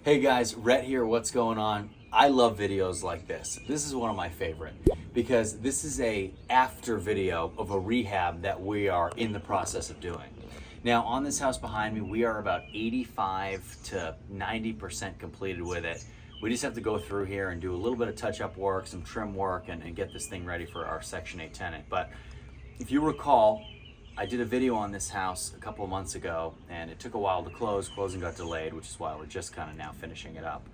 Hey guys, Rhett here, what's going on? I love videos like this. This is one of my favorite because this is a after video of a rehab that we are in the process of doing. Now on this house behind me, we are about 85 to 90% completed with it. We just have to go through here and do a little bit of touch-up work, some trim work, and get this thing ready for our Section 8 tenant. But if you recall, I did a video on this house a couple of months ago and it took a while to close. Closing got delayed, which is why we're just kind of now finishing it up.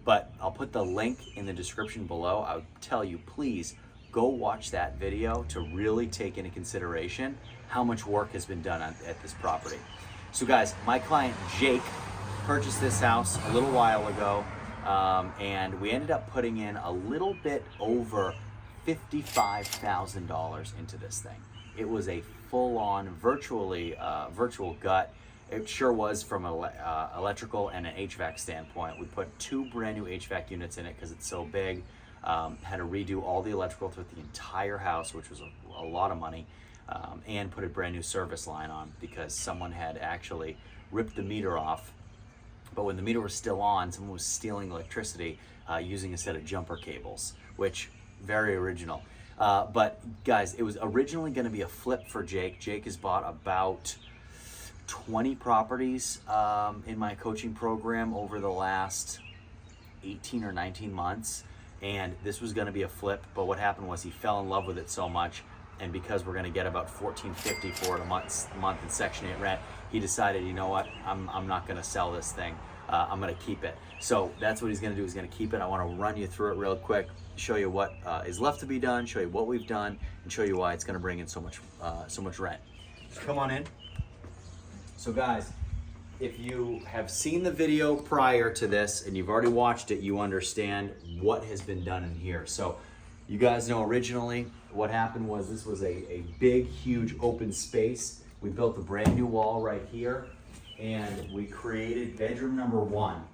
But I'll put the link in the description below. I would tell you, please go watch that video to really take into consideration how much work has been done at this property. So guys, my client Jake purchased this house a little while ago and we ended up putting in a little bit over $55,000 into this thing. It was a full-on, virtual gut. It sure was from an electrical and an HVAC standpoint. We put 2 brand new HVAC units in it because it's so big. Had to redo all the electrical throughout the entire house, which was a lot of money, and put a brand new service line on because someone had actually ripped the meter off. But when the meter was still on, someone was stealing electricity using a set of jumper cables, which very original. But guys, it was originally going to be a flip for Jake. Jake has bought about 20 properties in my coaching program over the last 18 or 19 months. And this was going to be a flip. But what happened was he fell in love with it so much. And because we're going to get about $1,450 for it a month in Section 8 rent, he decided, you know what, I'm not going to sell this thing. I'm going to keep it. So that's what he's going to do. He's going to keep it. I want to run you through it real quick, show you what is left to be done, show you what we've done, and show you why it's going to bring in so much rent. Come on in. So guys, if you have seen the video prior to this and you've already watched it, you understand what has been done in here. So you guys know originally what happened was this was a big, huge open space. We built a brand new wall right here and we created bedroom number 1.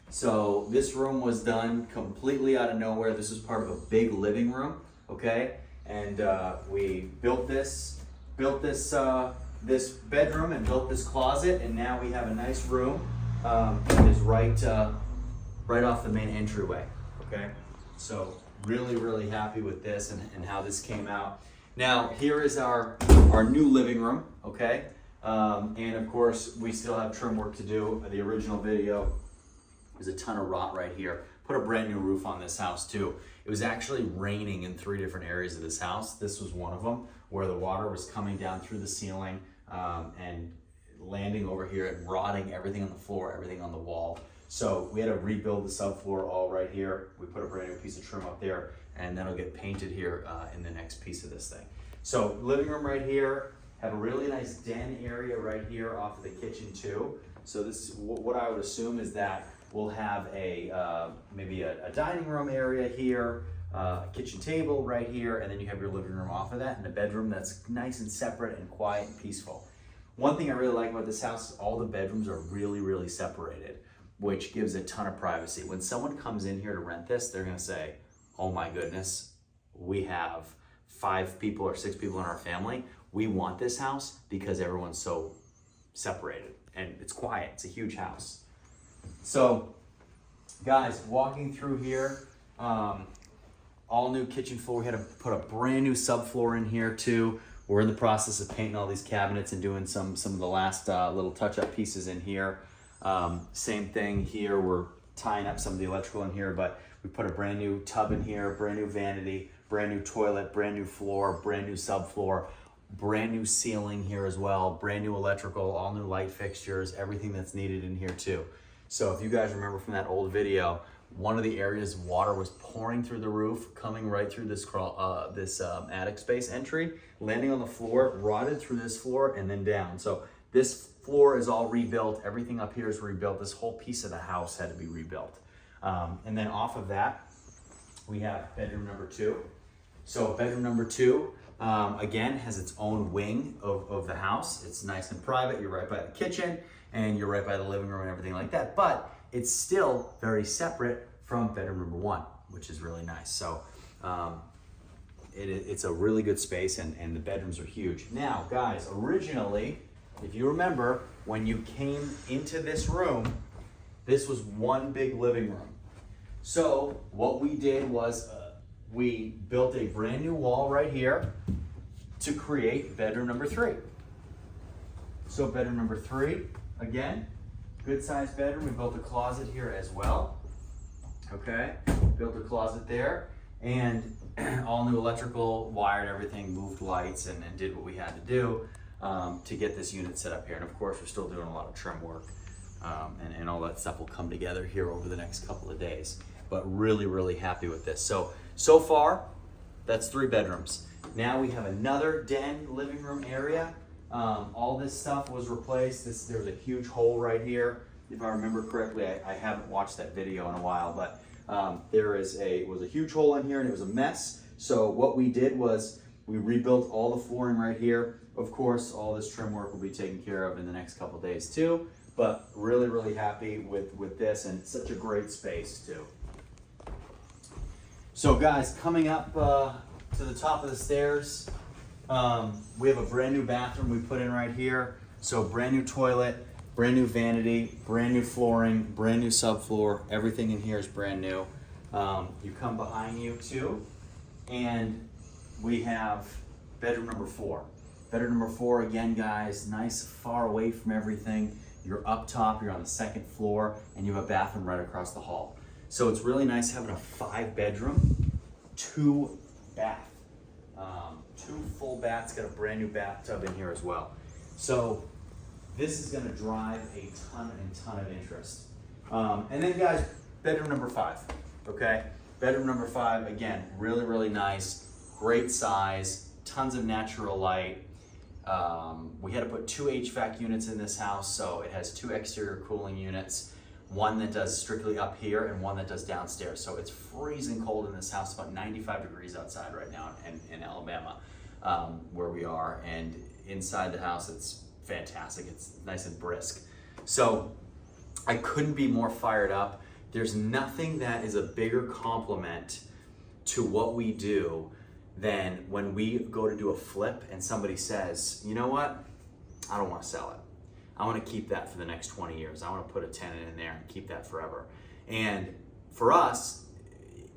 So this room was done completely out of nowhere. This is part of a big living room, okay? And we built this bedroom and built this closet, and now we have a nice room that is right off the main entryway, okay? So really, really happy with this and how this came out. Now here is our new living room, okay? And of course, we still have trim work to do. The original video, there's a ton of rot right here. Put a brand new roof on this house too. It was actually raining in 3 different areas of this house. This was one of them where the water was coming down through the ceiling and landing over here and rotting everything on the floor, everything on the wall. So we had to rebuild the subfloor all right here. We put a brand new piece of trim up there and that'll get painted here in the next piece of this thing. So living room right here. Have a really nice den area right here off of the kitchen too. So this is what I would assume is that we'll have maybe a dining room area here, a kitchen table right here, and then you have your living room off of that, and a bedroom that's nice and separate and quiet and peaceful. One thing I really like about this house is all the bedrooms are really, really separated, which gives a ton of privacy. When someone comes in here to rent this, they're gonna say, oh my goodness, we have 5 people or 6 people in our family. We want this house because everyone's so separated and it's quiet. It's a huge house. So guys, walking through here, all new kitchen floor. We had to put a brand new subfloor in here too. We're in the process of painting all these cabinets and doing some of the last little touch-up pieces in here. Same thing here. We're tying up some of the electrical in here, but we put a brand new tub in here, brand new vanity, brand new toilet, brand new floor, brand new subfloor, brand new ceiling here as well, brand new electrical, all new light fixtures, everything that's needed in here too. So if you guys remember from that old video, one of the areas water was pouring through the roof, coming right through this attic space entry, landing on the floor, rotted through this floor and then down. So this floor is all rebuilt. Everything up here is rebuilt. This whole piece of the house had to be rebuilt. And then off of that, we have bedroom number 2. So bedroom number 2, again, has its own wing of the house. It's nice and private. You're right by the kitchen and you're right by the living room and everything like that. But it's still very separate from bedroom number 1, which is really nice. So it's a really good space and the bedrooms are huge. Now, guys, originally, if you remember, when you came into this room, this was one big living room. So what we did was we built a brand new wall right here to create bedroom number 3. So bedroom number 3, again, good sized bedroom. We built a closet here as well. Okay, built a closet there, and all new electrical, wired everything, moved lights, and did what we had to do to get this unit set up here. And of course, we're still doing a lot of trim work, and all that stuff will come together here over the next couple of days. But really, really happy with this. So far, that's 3 bedrooms. Now we have another den living room area. All this stuff was replaced. There's a huge hole right here. If I remember correctly, I haven't watched that video in a while, but there was a huge hole in here and it was a mess. So what we did was we rebuilt all the flooring right here. Of course, all this trim work will be taken care of in the next couple of days too, but really, really happy with this, and it's such a great space too. So guys, coming up to the top of the stairs, we have a brand new bathroom we put in right here. So brand new toilet, brand new vanity, brand new flooring, brand new subfloor. Everything in here is brand new. You come behind you too, and we have bedroom number 4. Bedroom number 4, again guys, nice, far away from everything. You're up top, you're on the 2nd floor, and you have a bathroom right across the hall. So it's really nice having a 5-bedroom, 2 bath. 2 full baths, got a brand new bathtub in here as well. So this is gonna drive a ton of interest. And then guys, bedroom number 5, okay? Bedroom number 5, again, really, really nice, great size, tons of natural light. We had to put 2 HVAC units in this house, so it has 2 exterior cooling units, one that does strictly up here and one that does downstairs. So it's freezing cold in this house, about 95 degrees outside right now in Alabama, where we are. And inside the house, it's fantastic. It's nice and brisk. So I couldn't be more fired up. There's nothing that is a bigger compliment to what we do than when we go to do a flip and somebody says, you know what, I don't want to sell it. I want to keep that for the next 20 years. I want to put a tenant in there and keep that forever. And for us,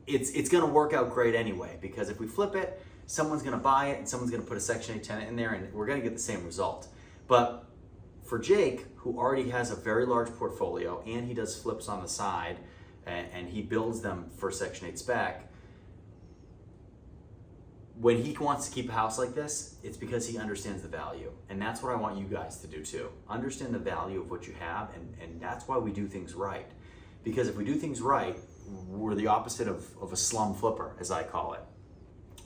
it's going to work out great anyway, because if we flip it, someone's going to buy it and someone's going to put a Section 8 tenant in there, and we're going to get the same result. But for Jake, who already has a very large portfolio and he does flips on the side and he builds them for Section 8 spec, when he wants to keep a house like this, it's because he understands the value. And that's what I want you guys to do too. Understand the value of what you have, and that's why we do things right. Because if we do things right, we're the opposite of a slum flipper, as I call it.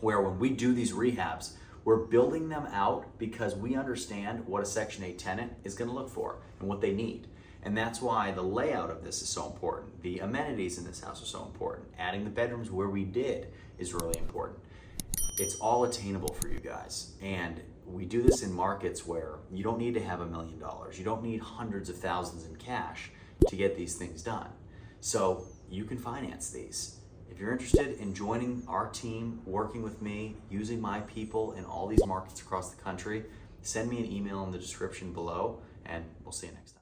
Where when we do these rehabs, we're building them out because we understand what a Section 8 tenant is gonna look for and what they need. And that's why the layout of this is so important. The amenities in this house are so important. Adding the bedrooms where we did is really important. It's all attainable for you guys. And we do this in markets where you don't need to have $1 million. You don't need hundreds of thousands in cash to get these things done. So you can finance these. If you're interested in joining our team, working with me, using my people in all these markets across the country, send me an email in the description below, and we'll see you next time.